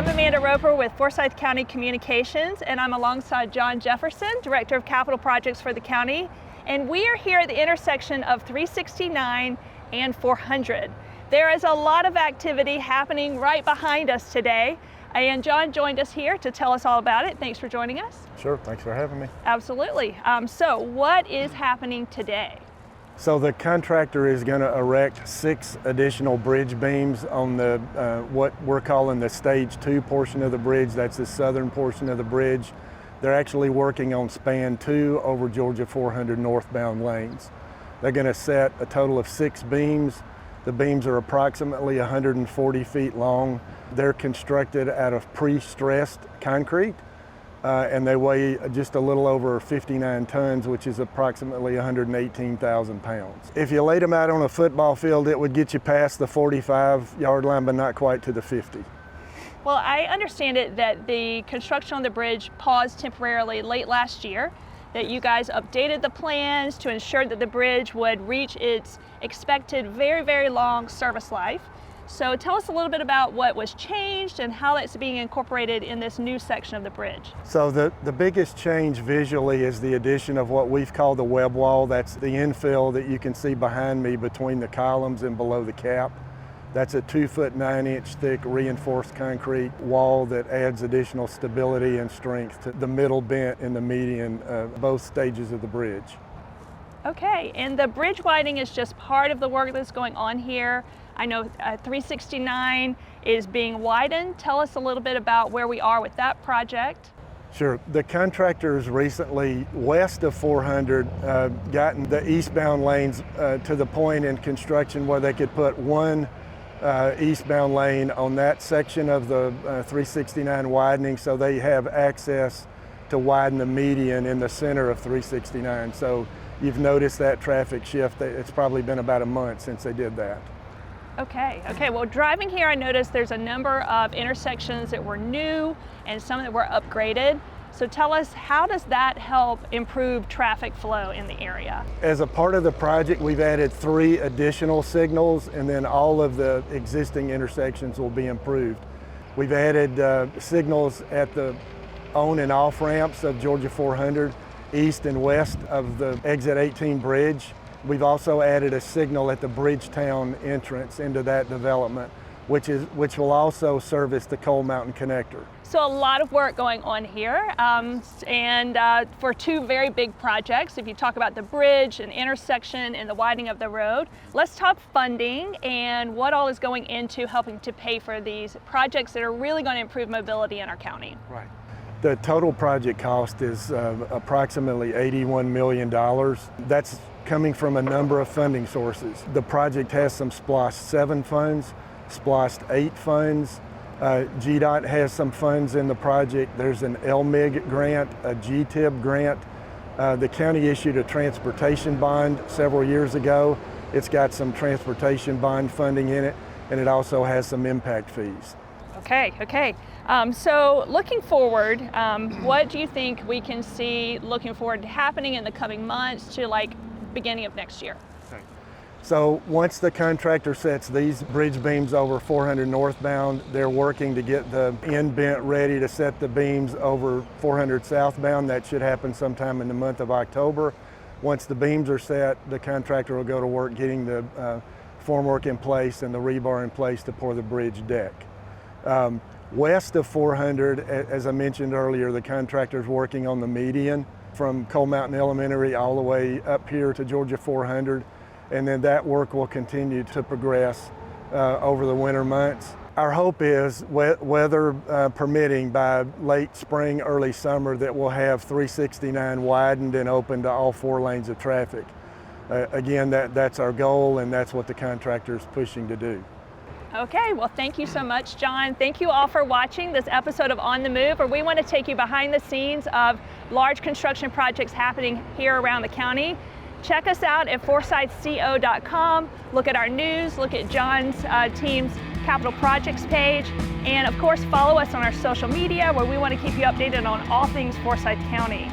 I'm Amanda Roper with Forsyth County Communications, and I'm alongside John Jefferson, Director of Capital Projects for the county. And we are here at the intersection of 369 and 400. There is a lot of activity happening right behind us today. And John joined us here to tell us all about it. Thanks for joining us. Sure, thanks for having me. Absolutely. So what is happening today? So the contractor is going to erect 6 additional bridge beams on the what we're calling the stage 2 portion of the bridge. That's the southern portion of the bridge. They're actually working on span 2 over Georgia 400 northbound lanes. They're going to set a total of 6 beams. The beams are approximately 140 feet long. They're constructed out of pre-stressed concrete, and they weigh just a little over 59 tons, which is approximately 118,000 pounds. If you laid them out on a football field, it would get you past the 45-yard line, but not quite to the 50. Well, I understand it that the construction on the bridge paused temporarily late last year, that you guys updated the plans to ensure that the bridge would reach its expected very, very long service life. So tell us a little bit about what was changed and how that's being incorporated in this new section of the bridge. So the biggest change visually is the addition of what we've called the web wall. That's the infill that you can see behind me between the columns and below the cap. That's a 2-foot 9-inch thick reinforced concrete wall that adds additional stability and strength to the middle bent and the median, both stages of the bridge. Okay, and the bridge widening is just part of the work that's going on here. I know 369 is being widened. Tell us a little bit about where we are with that project. Sure. The contractors recently, west of 400, gotten the eastbound lanes to the point in construction where they could put one eastbound lane on that section of the 369 widening, so they have access to widen the median in the center of 369. So you've noticed that traffic shift. It's probably been about a month since they did that. Okay, well, driving here, I noticed there's a number of intersections that were new and some that were upgraded. So tell us, how does that help improve traffic flow in the area? As a part of the project, we've added 3 additional signals, and then all of the existing intersections will be improved. We've added signals at the on and off ramps of Georgia 400, east and west of the exit 18 bridge. We've also added a signal at the Bridgetown entrance into that development, which will also service the Coal Mountain connector. So a lot of work going on here, and for 2 very big projects. If you talk about the bridge, an intersection, and the widening of the road, let's talk funding and what all is going into helping to pay for these projects that are really going to improve mobility in our county. Right. The total project cost is approximately $81 million. That's coming from a number of funding sources. The project has some SPLOST 7 funds, SPLOST 8 funds. GDOT has some funds in the project. There's an LMIG grant, a GTIB grant. The county issued a transportation bond several years ago. It's got some transportation bond funding in it, and it also has some impact fees. Okay. So looking forward, what do you think we can see looking forward to happening in the coming months to beginning of next year? So once the contractor sets these bridge beams over 400 northbound, they're working to get the end bent ready to set the beams over 400 southbound. That should happen sometime in the month of October. Once the beams are set, the contractor will go to work getting the formwork in place and the rebar in place to pour the bridge deck. West of 400, as I mentioned earlier, the contractor's working on the median from Coal Mountain Elementary all the way up here to Georgia 400, and then that work will continue to progress over the winter months. Our hope is, weather permitting, by late spring, early summer, that we'll have 369 widened and open to all 4 lanes of traffic. Again, that's our goal, and that's what the contractor is pushing to do. Okay, well, thank you so much, John. Thank you all for watching this episode of On the Move, where we want to take you behind the scenes of large construction projects happening here around the county. Check us out at forsythco.com. Look at our news, look at John's team's capital projects page, and of course, follow us on our social media, where we want to keep you updated on all things Forsyth County.